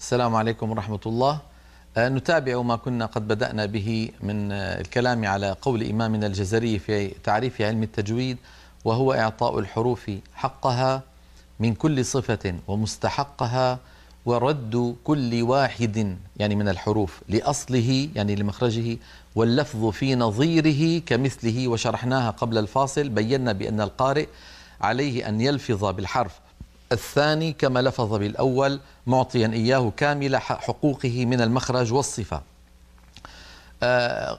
السلام عليكم ورحمة الله. نتابع ما كنا قد بدأنا به من الكلام على قول إمامنا الجزري في تعريف علم التجويد، وهو إعطاء الحروف حقها من كل صفة ومستحقها، ورد كل واحد يعني من الحروف لأصله يعني لمخرجه، واللفظ في نظيره كمثله. وشرحناها قبل الفاصل، بينا بأن القارئ عليه أن يلفظ بالحرف الثاني كما لفظ بالأول، معطيا إياه كامل حقوقه من المخرج والصفة.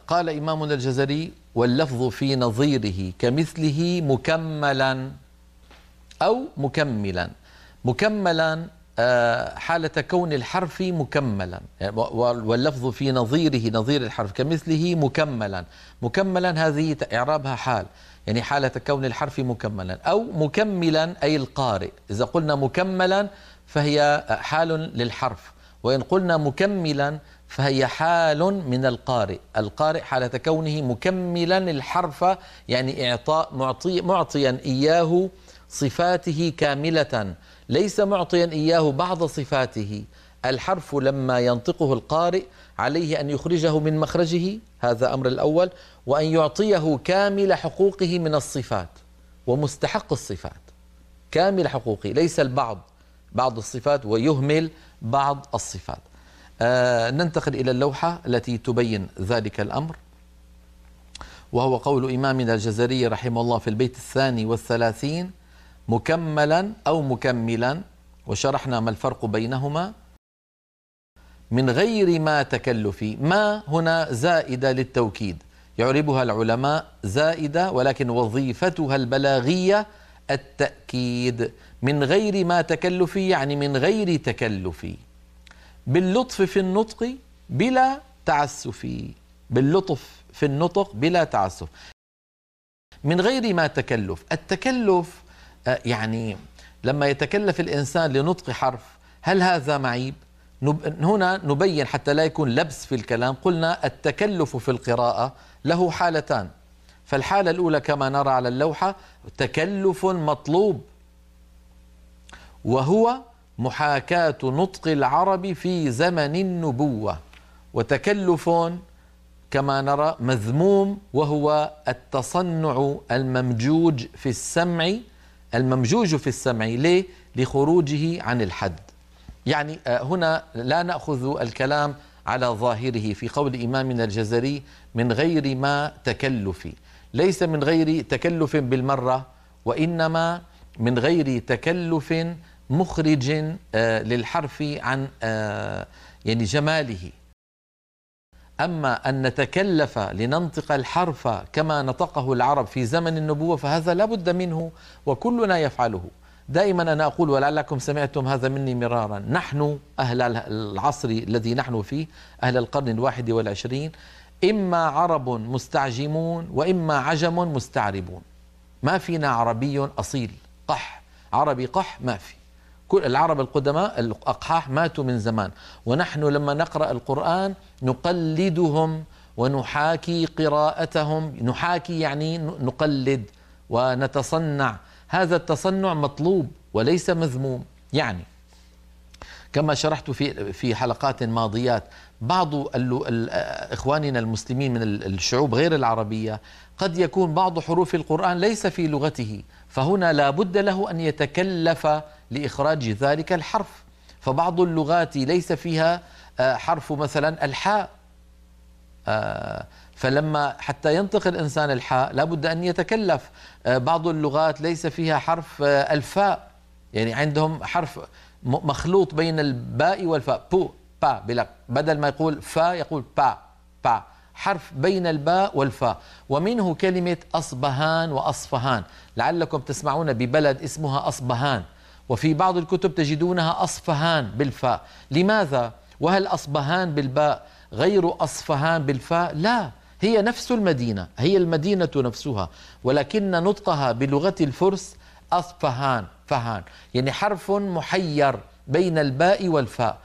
قال إمامنا الجزري: واللفظ في نظيره كمثله مكملا أو مكملا. مكملا حالة كون الحرف مكملا، واللفظ في نظيره نظير الحرف كمثله مكملا. مكملا هذه إعرابها حال، يعني حالة كون الحرف مكملا، أو مكملا أي القارئ. إذا قلنا مكملا فهي حال للحرف، وإن قلنا مكملا فهي حال من القارئ. القارئ حالة كونه مكملا الحرف، يعني معطيا إياه صفاته كاملة، ليس معطيا إياه بعض صفاته. الحرف لما ينطقه القارئ عليه أن يخرجه من مخرجه، هذا أمر الأول، وأن يعطيه كامل حقوقه من الصفات ومستحق الصفات، كامل حقوقه، ليس بعض الصفات ويهمل بعض الصفات. ننتقل إلى اللوحة التي تبين ذلك الأمر، وهو قول إمامنا الجزري رحمه الله في البيت 32: مكملا أو مكملا. وشرحنا ما الفرق بينهما من غير ما تكلف. ما هنا زائدة للتوكيد، يعربها العلماء زائدة، ولكن وظيفتها البلاغية التأكيد. من غير ما تكلف يعني من غير تكلف، باللطف في النطق بلا تعسف. باللطف في النطق بلا تعسف، من غير ما تكلف. التكلف يعني لما يتكلف الإنسان لنطق حرف، هل هذا معيب؟ هنا نبين حتى لا يكون لبس في الكلام. قلنا التكلف في القراءة له حالتان، فالحالة الأولى كما نرى على اللوحة تكلف مطلوب، وهو محاكاة نطق العرب في زمن النبوة، وتكلف كما نرى مذموم، وهو التصنع الممجوج في السمع. الممجوج في السمع ليه؟ لخروجه عن الحد. يعني هنا لا نأخذ الكلام على ظاهره في قول إمامنا الجزري من غير ما تكلف، ليس من غير تكلف بالمرة، وإنما من غير تكلف مخرج للحرف عن يعني جماله. أما أن نتكلف لننطق الحرف كما نطقه العرب في زمن النبوة فهذا لا بد منه، وكلنا يفعله. دائما أنا أقول، ولعلكم سمعتم هذا مني مرارا، نحن أهل العصر الذي نحن فيه، أهل القرن 21، إما عرب مستعجمون وإما عجم مستعربون. ما فينا عربي أصيل قح، عربي قح ما في. كل العرب القدماء الأقحاح ماتوا من زمان، ونحن لما نقرأ القرآن نقلدهم ونحاكي قراءتهم. نحاكي يعني نقلد ونتصنع، هذا التصنع مطلوب وليس مذموم. يعني كما شرحت في حلقات ماضيات، بعض إخواننا المسلمين من الشعوب غير العربية قد يكون بعض حروف القرآن ليس في لغته، فهنا لا بد له أن يتكلف لإخراج ذلك الحرف. فبعض اللغات ليس فيها حرف مثلا الحاء، فلما حتى ينطق الإنسان الحاء لا بد أن يتكلف. بعض اللغات ليس فيها حرف الفاء، يعني عندهم حرف مخلوط بين الباء والفاء، بو با، بدل ما يقول فا يقول با، حرف بين الباء والفاء. ومنه كلمة أصبهان وأصفهان، لعلكم تسمعون ببلد اسمها أصبهان، وفي بعض الكتب تجدونها أصفهان بالفاء. لماذا؟ وهل أصبهان بالباء غير أصفهان بالفاء؟ لا، هي نفس المدينة، هي المدينة نفسها، ولكن نطقها بلغة الفرس أصفهان فهان، يعني حرف محير بين الباء والفاء.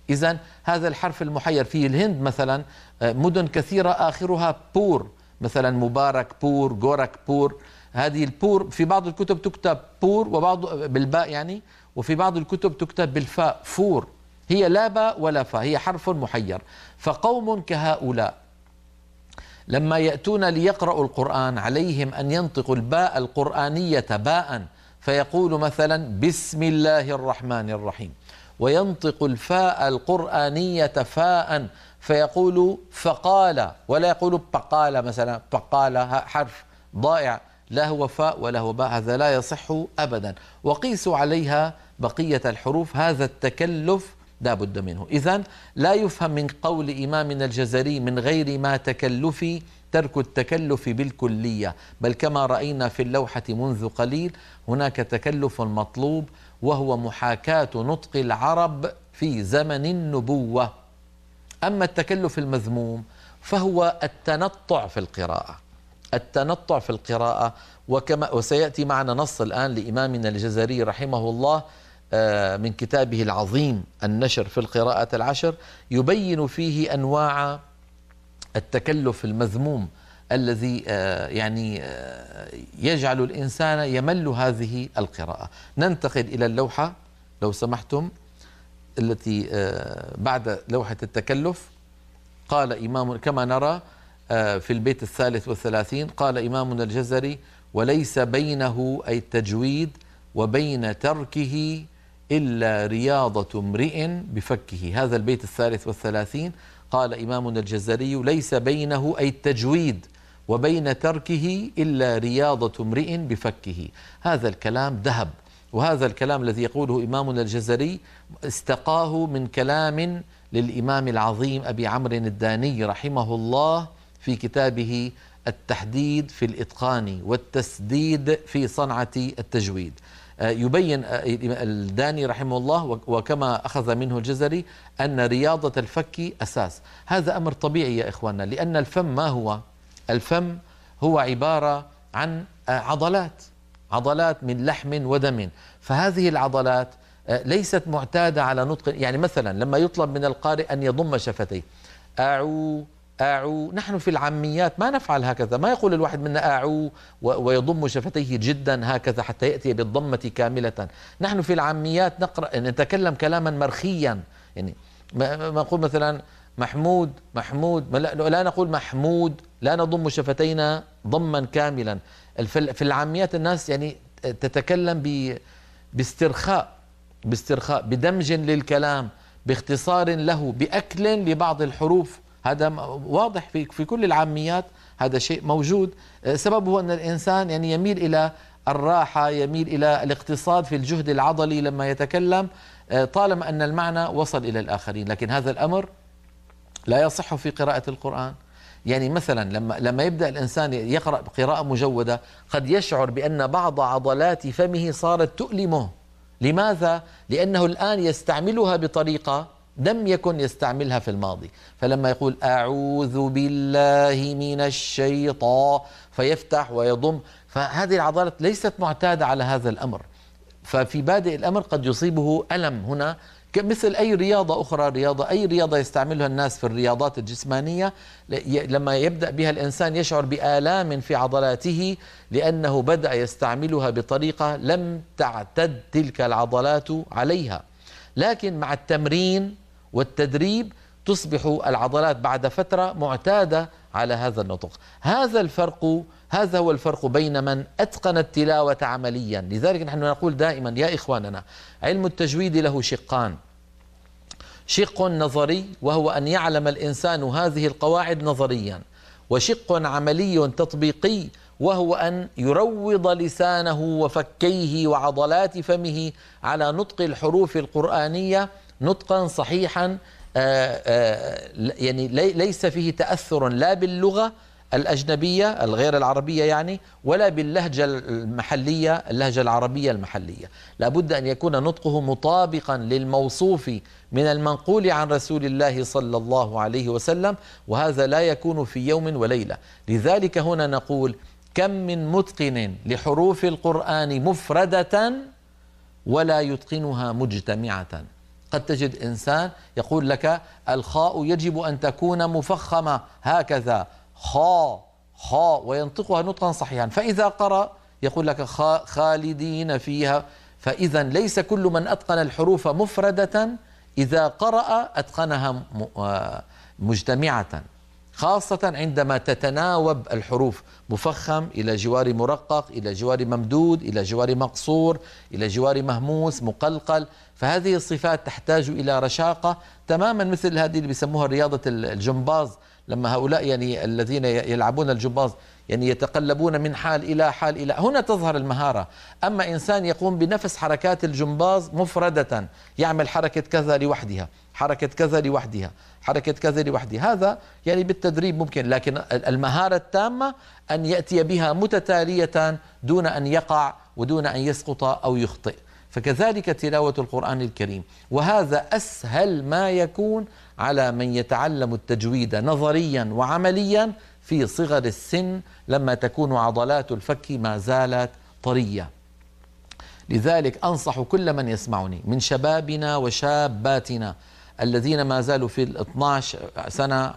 إذن هذا الحرف المحير في الهند مثلا مدن كثيرة آخرها بور، مثلا مبارك بور، غورك بور. هذه البور في بعض الكتب تكتب بور وبعض بالباء يعني، وفي بعض الكتب تكتب بالفاء فور. هي لا باء ولا فاء، هي حرف محير. فقوم كهؤلاء لما يأتون ليقرأوا القرآن عليهم أن ينطقوا الباء القرآنية باء، فيقول مثلا بسم الله الرحمن الرحيم، وينطق الفاء القرآنية فاء فيقول فقال، ولا يقول بقال مثلا، بقال حرف ضائع، لا هو فاء ولا هو باء، هذا لا يصح أبدا. وقيسوا عليها بقية الحروف، هذا التكلف لا بد منه. إذن لا يفهم من قول إمامنا الجزري من غير ما تكلف ترك التكلف بالكلية، بل كما رأينا في اللوحة منذ قليل هناك تكلف مطلوب، وهو محاكاة نطق العرب في زمن النبوة. أما التكلف المذموم فهو التنطع في القراءة، التنطع في القراءة. وسيأتي معنا نص الآن لإمامنا الجزري رحمه الله من كتابه العظيم النشر في القراءة العشر، يبين فيه أنواع التكلف المذموم الذي يعني يجعل الإنسان يمل هذه القراءة. ننتقل إلى اللوحة لو سمحتم التي بعد لوحة التكلف. قال إمام كما نرى في البيت 33 قال إمامنا الجزري: وليس بينه أي التجويد وبين تركه إلا رياضة امرئ بفكه. هذا البيت 33 قال إمامنا الجزري: ليس بينه أي التجويد وبين تركه إلا رياضة امرئ بفكه. هذا الكلام ذهب، وهذا الكلام الذي يقوله إمامنا الجزري استقاه من كلام للإمام العظيم أبي عمرو الداني رحمه الله في كتابه التحديد في الإتقان والتسديد في صنعة التجويد. يبين الداني رحمه الله وكما أخذ منه الجزري أن رياضة الفك أساس. هذا أمر طبيعي يا إخواننا، لأن الفم ما هو؟ الفم هو عبارة عن عضلات من لحم ودم، فهذه العضلات ليست معتادة على نطق. يعني مثلا لما يطلب من القارئ أن يضم شفتيه أعو أعو، نحن في العاميات ما نفعل هكذا، ما يقول الواحد منا أعو ويضم شفتيه جدا هكذا حتى يأتي بالضمة كاملة. نحن في العاميات نتكلم كلاما مرخيا، يعني ما نقول مثلا محمود محمود، لا نقول محمود، لا نضم شفتينا ضما كاملا. في العاميات الناس يعني تتكلم باسترخاء بدمج للكلام، باختصار له، بأكل لبعض الحروف. هذا واضح في كل العاميات، هذا شيء موجود. سببه أن الإنسان يعني يميل إلى الراحة، يميل إلى الاقتصاد في الجهد العضلي لما يتكلم، طالما أن المعنى وصل إلى الآخرين. لكن هذا الأمر لا يصح في قراءة القرآن. يعني مثلا لما يبدأ الإنسان يقرأ قراءة مجودة قد يشعر بأن بعض عضلات فمه صارت تؤلمه. لماذا؟ لأنه الآن يستعملها بطريقة لم يكن يستعملها في الماضي. فلما يقول أعوذ بالله من الشيطان فيفتح ويضم، فهذه العضلات ليست معتادة على هذا الأمر، ففي بادئ الأمر قد يصيبه ألم هنا، مثل أي رياضة أخرى، أي رياضة يستعملها الناس في الرياضات الجسمانية، لما يبدأ بها الإنسان يشعر بآلام في عضلاته لأنه بدأ يستعملها بطريقة لم تعتد تلك العضلات عليها. لكن مع التمرين والتدريب تصبح العضلات بعد فترة معتادة على هذا النطق. هذا هو الفرق بين من أتقن التلاوة عمليا. لذلك نحن نقول دائما يا إخواننا، علم التجويد له شقان: شق نظري وهو أن يعلم الإنسان هذه القواعد نظريا، وشق عملي تطبيقي وهو أن يروض لسانه وفكيه وعضلات فمه على نطق الحروف القرآنية نطقا صحيحا، يعني ليس فيه تأثر لا باللغة الأجنبية الغير العربية يعني، ولا باللهجة المحلية اللهجة العربية المحلية. لابد أن يكون نطقه مطابقا للموصوف من المنقول عن رسول الله صلى الله عليه وسلم، وهذا لا يكون في يوم وليلة. لذلك هنا نقول: كم من متقن لحروف القرآن مفردة ولا يتقنها مجتمعة. قد تجد إنسان يقول لك الخاء يجب أن تكون مفخمة هكذا، خاء، وينطقها نطقا صحيحا، فإذا قرأ يقول لك خالدين فيها. فإذا ليس كل من أتقن الحروف مفردة إذا قرأ أتقنها مجتمعة، خاصة عندما تتناوب الحروف مفخم إلى جوار مرقق إلى جوار ممدود إلى جوار مقصور إلى جوار مهموس مقلقل. فهذه الصفات تحتاج إلى رشاقة تماما مثل هذه اللي بيسموها رياضة الجمباز، لما هؤلاء يعني الذين يلعبون الجمباز يعني يتقلبون من حال إلى حال إلى هنا تظهر المهارة. أما إنسان يقوم بنفس حركات الجمباز مفردة، يعمل حركة كذا لوحدها، حركة كذا لوحدها، حركة كذا لوحدها، هذا يعني بالتدريب ممكن، لكن المهارة التامة أن يأتي بها متتالية دون أن يقع ودون أن يسقط أو يخطئ. فكذلك تلاوة القرآن الكريم، وهذا أسهل ما يكون على من يتعلم التجويد نظريا وعمليا في صغر السن لما تكون عضلات الفك ما زالت طرية. لذلك أنصح كل من يسمعني من شبابنا وشاباتنا الذين ما زالوا في 12 سنة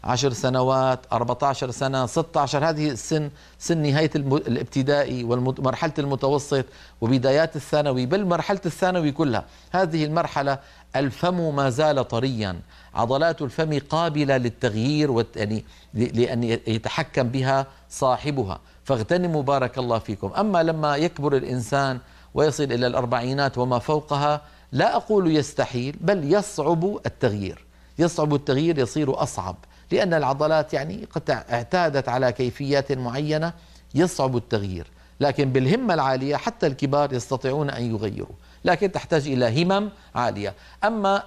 10 سنوات 14 سنة 16، هذه السن سن نهاية الابتدائي ومرحلة المتوسط وبدايات الثانوي، بل مرحلة الثانوي كلها. هذه المرحلة الفم ما زال طريا، عضلات الفم قابلة للتغيير يعني لأن يتحكم بها صاحبها، فاغتنموا بارك الله فيكم. أما لما يكبر الإنسان ويصل إلى الأربعينات وما فوقها، لا أقول يستحيل بل يصعب التغيير، يصعب التغيير، يصير أصعب، لأن العضلات يعني قد اعتادت على كيفيات معينة، يصعب التغيير. لكن بالهمة العالية حتى الكبار يستطيعون أن يغيروا، لكن تحتاج إلى همم عالية. أما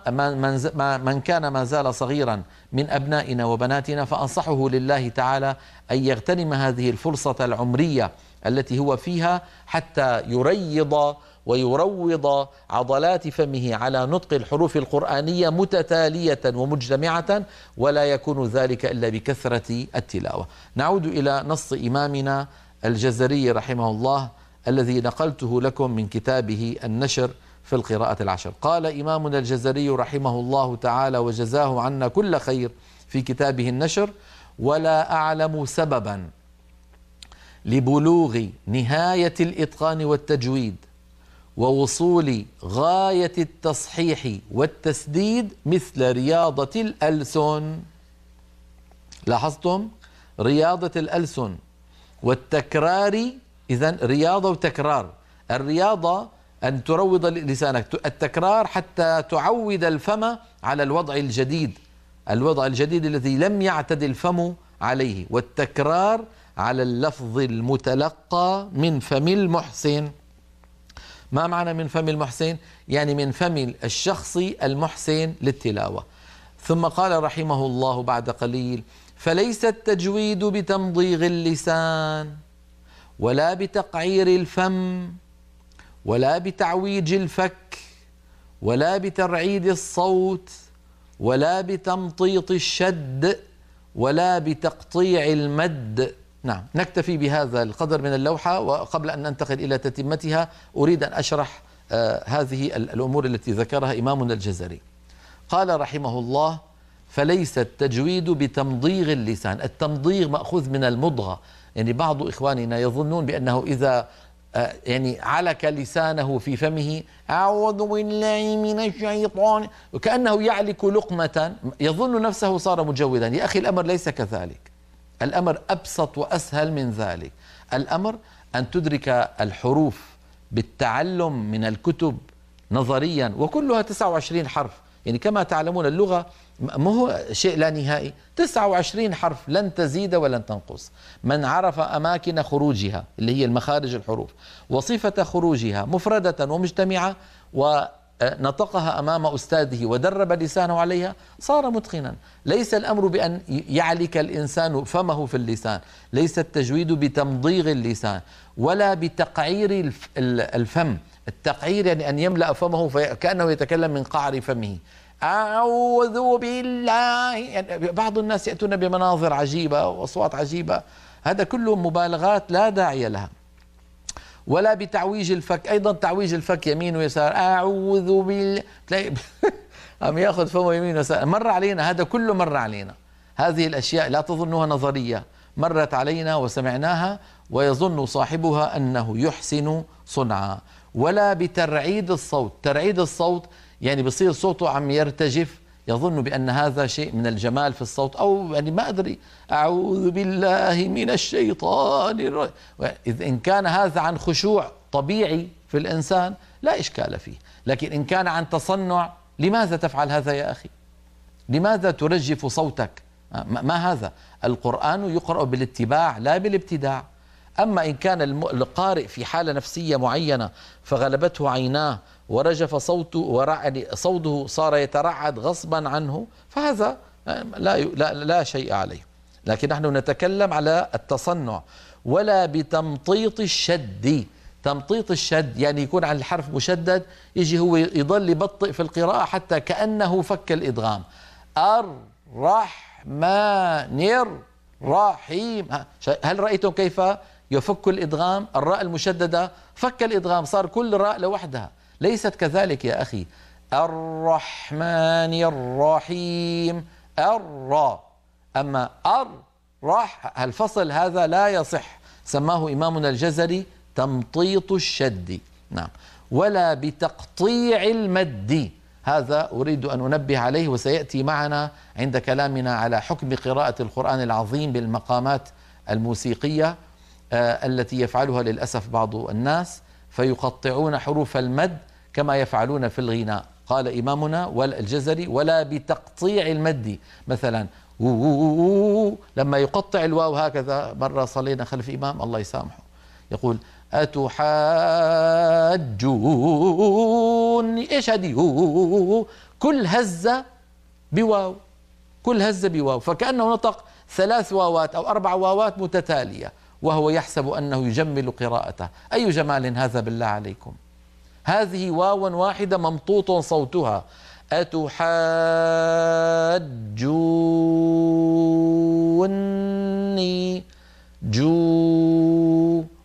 من كان ما زال صغيرا من أبنائنا وبناتنا فأنصحه لله تعالى أن يغتنم هذه الفرصة العمرية التي هو فيها حتى يريض ويروض عضلات فمه على نطق الحروف القرآنية متتالية ومجتمعة، ولا يكون ذلك إلا بكثرة التلاوة. نعود إلى نص إمامنا الجزري رحمه الله الذي نقلته لكم من كتابه النشر في القراءة العشر. قال إمامنا الجزري رحمه الله تعالى وجزاه عنا كل خير في كتابه النشر: ولا أعلم سببا لبلوغ نهاية الإتقان والتجويد ووصول غاية التصحيح والتسديد مثل رياضة الألسن. لاحظتم؟ رياضة الألسن والتكرار. إذن رياضة وتكرار. الرياضة أن تروض لسانك، التكرار حتى تعود الفم على الوضع الجديد، الوضع الجديد الذي لم يعتد الفم عليه، والتكرار على اللفظ المتلقى من فم المحسن. ما معنى من فم المحسن؟ يعني من فم الشخص المحسن للتلاوة. ثم قال رحمه الله بعد قليل: فليس التجويد بتمضيغ اللسان ولا بتقعير الفم ولا بتعويج الفك ولا بترعيد الصوت ولا بتمطيط الشد ولا بتقطيع المد. نعم، نكتفي بهذا القدر من اللوحة، وقبل أن ننتقل إلى تتمتها أريد أن أشرح هذه الأمور التي ذكرها إمامنا الجزري. قال رحمه الله: فليس التجويد بتمضيغ اللسان. التمضيغ مأخوذ من المضغة، يعني بعض إخواننا يظنون بأنه إذا يعني علك لسانه في فمه أعوذ بالله من الشيطان وكأنه يعلك لقمة يظن نفسه صار مجودا. يا أخي الأمر ليس كذلك، الأمر أبسط وأسهل من ذلك. الأمر أن تدرك الحروف بالتعلم من الكتب نظريا، وكلها 29 حرف. يعني كما تعلمون اللغة ما هو شيء لا نهائي، 29 حرف لن تزيد ولن تنقص. من عرف أماكن خروجها اللي هي المخارج الحروف وصفة خروجها مفردة ومجتمعة ونطقها أمام أستاذه ودرب لسانه عليها صار متقنا. ليس الأمر بأن يعلك الإنسان فمه في اللسان، ليس التجويد بتمضيغ اللسان ولا بتقعير الفم. التقعير يعني أن يملأ فمه كأنه يتكلم من قعر فمه. أعوذ بالله، يعني بعض الناس يأتون بمناظر عجيبة وأصوات عجيبة، هذا كله مبالغات لا داعي لها. ولا بتعويج الفك، أيضا تعويج الفك يمين ويسار، أعوذ بالله، تلاقي عم ياخذ فمه يمين ويسار. مر علينا هذا كله، مر علينا هذه الأشياء، لا تظنوها نظرية، مرت علينا وسمعناها ويظن صاحبها أنه يحسن صنعا. ولا بترعيد الصوت. ترعيد الصوت يعني بصير صوته عم يرتجف، يظن بأن هذا شيء من الجمال في الصوت، أو يعني ما أدري، أعوذ بالله من الشيطان الرجيم. إن كان هذا عن خشوع طبيعي في الإنسان لا إشكال فيه، لكن إن كان عن تصنع، لماذا تفعل هذا يا أخي؟ لماذا ترجف صوتك؟ ما هذا؟ القرآن يقرأ بالاتباع لا بالابتداع. أما إن كان القارئ في حالة نفسية معينة فغلبته عيناه ورجف صوته صوته صار يترعد غصبا عنه، فهذا لا شيء عليه. لكن نحن نتكلم على التصنع. ولا بتمطيط الشد. تمطيط الشد يعني يكون على الحرف مشدد، يجي هو يضل يبطئ في القراءة حتى كأنه فك الإدغام. الرحمن الرحيم. هل رأيتم كيف يفك الإدغام؟ الراء المشددة فك الإدغام، صار كل راء لوحدها. ليست كذلك يا أخي. الرحمن الرحيم الراء. أما الفصل هذا لا يصح، سماه إمامنا الجزري تمطيط الشد. نعم. ولا بتقطيع المد. هذا أريد أن أنبه عليه، وسيأتي معنا عند كلامنا على حكم قراءة القرآن العظيم بالمقامات الموسيقية التي يفعلها للأسف بعض الناس، فيقطعون حروف المد كما يفعلون في الغناء. قال إمامنا الجزري ولا بتقطيع المد. مثلا لما يقطع الواو هكذا، مرة صلينا خلف إمام الله يسامحه يقول أتحاجوني، إيش هذه؟ كل هزة بواو، كل هزة بواو، فكأنه نطق 3 واوات أو 4 واوات متتالية، وهو يحسب أنه يجمل قراءته. أي جمال هذا بالله عليكم؟ هذه واو واحدة ممطوط صوتها. أتحاجوني،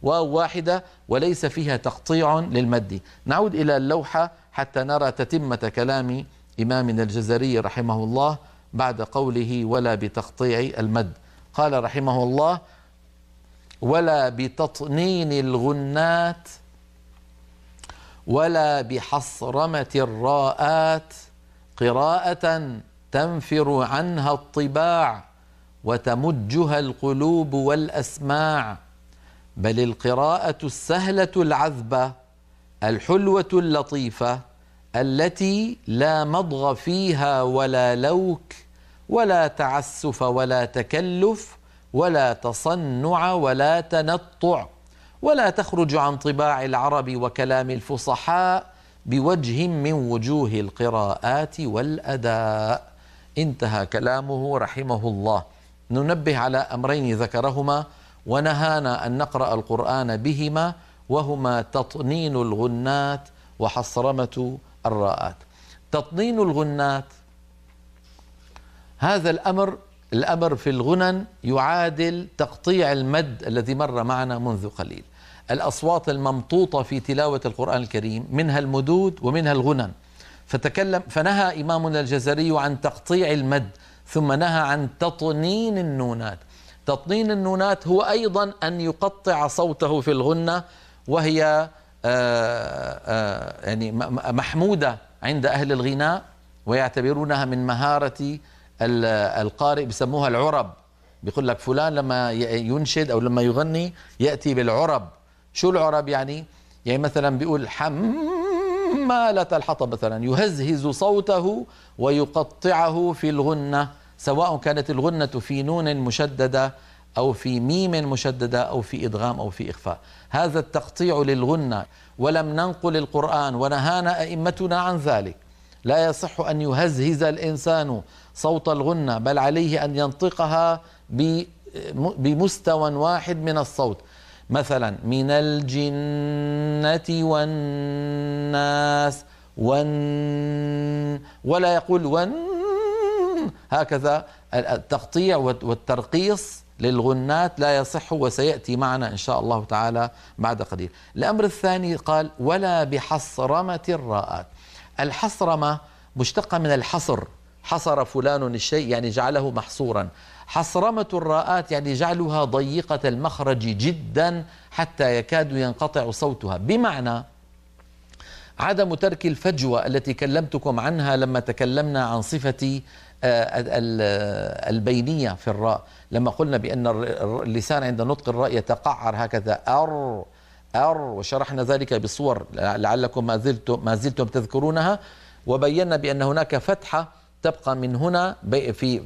واو واحدة وليس فيها تقطيع للمد. نعود إلى اللوحة حتى نرى تتمة كلام إمامنا الجزري رحمه الله بعد قوله ولا بتقطيع المد. قال رحمه الله ولا بتطنين الغنات ولا بحصرمة الراءات قراءة تنفر عنها الطباع وتمجها القلوب والأسماع، بل القراءة السهلة العذبة الحلوة اللطيفة التي لا مضغ فيها ولا لوك ولا تعسف ولا تكلف ولا تصنع ولا تنطع، ولا تخرج عن طباع العرب وكلام الفصحاء بوجه من وجوه القراءات والأداء. انتهى كلامه رحمه الله. ننبه على أمرين ذكرهما ونهانا أن نقرأ القرآن بهما، وهما تطنين الغنات وحصرمة الراءات. تطنين الغنات هذا الأمر في الغنن يعادل تقطيع المد الذي مر معنا منذ قليل. الأصوات الممطوطة في تلاوة القرآن الكريم منها المدود ومنها الغنن، فنهى إمامنا الجزري عن تقطيع المد، ثم نهى عن تطنين النونات. تطنين النونات هو أيضا أن يقطع صوته في الغنة، وهي يعني محمودة عند أهل الغناء، ويعتبرونها من مهارة القارئ، بسموها العرب. بيقول لك فلان لما ينشد أو لما يغني يأتي بالعرب. شو العرب يعني مثلا بيقول حمالة الحطب مثلا، يهزهز صوته ويقطعه في الغنة، سواء كانت الغنة في نون مشددة أو في ميم مشددة أو في إدغام أو في إخفاء. هذا التقطيع للغنة. ولم ننقل القرآن ونهانا أئمتنا عن ذلك. لا يصح أن يهزهز الإنسان صوت الغنة، بل عليه أن ينطقها بمستوى واحد من الصوت. مثلا من الجنة والناس ولا يقول هكذا. التقطيع والترقيص للغنات لا يصح، وسيأتي معنا إن شاء الله تعالى بعد قليل. الأمر الثاني قال ولا بحصرمة الراءات. الحصرمة مشتقة من الحصر، حصر فلان الشيء يعني جعله محصورا. حصرمة الراءات يعني جعلها ضيقة المخرج جدا حتى يكاد ينقطع صوتها، بمعنى عدم ترك الفجوة التي كلمتكم عنها لما تكلمنا عن صفة البينية في الراء، لما قلنا بأن اللسان عند نطق الراء يتقعر هكذا وشرحنا ذلك بصور لعلكم ما زلتم تذكرونها، وبينا بأن هناك فتحة تبقى من هنا في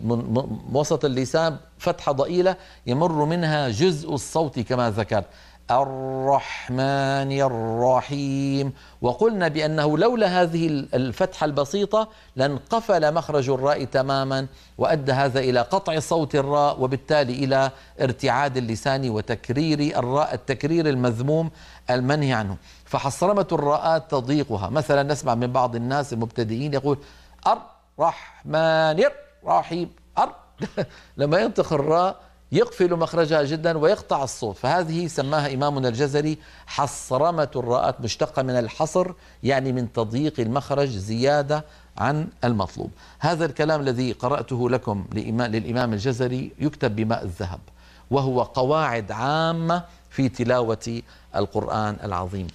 وسط اللسان، فتحة ضئيلة يمر منها جزء الصوت كما ذكرت، الرحمن الرحيم. وقلنا بأنه لولا هذه الفتحة البسيطة لانقفل مخرج الراء تماما، وأدى هذا إلى قطع صوت الراء، وبالتالي إلى ارتعاد اللسان وتكرير الراء التكرير المذموم المنهي عنه. فحصرمة الراءات تضييقها. مثلا نسمع من بعض الناس المبتدئين يقول الرحمن الرحيم لما ينطق الراء يقفل مخرجها جدا ويقطع الصوت، فهذه سماها إمامنا الجزري حصرمة الراءات، مشتقة من الحصر يعني من تضييق المخرج زيادة عن المطلوب. هذا الكلام الذي قرأته لكم للإمام الجزري يكتب بماء الذهب، وهو قواعد عامة في تلاوة القرآن العظيم.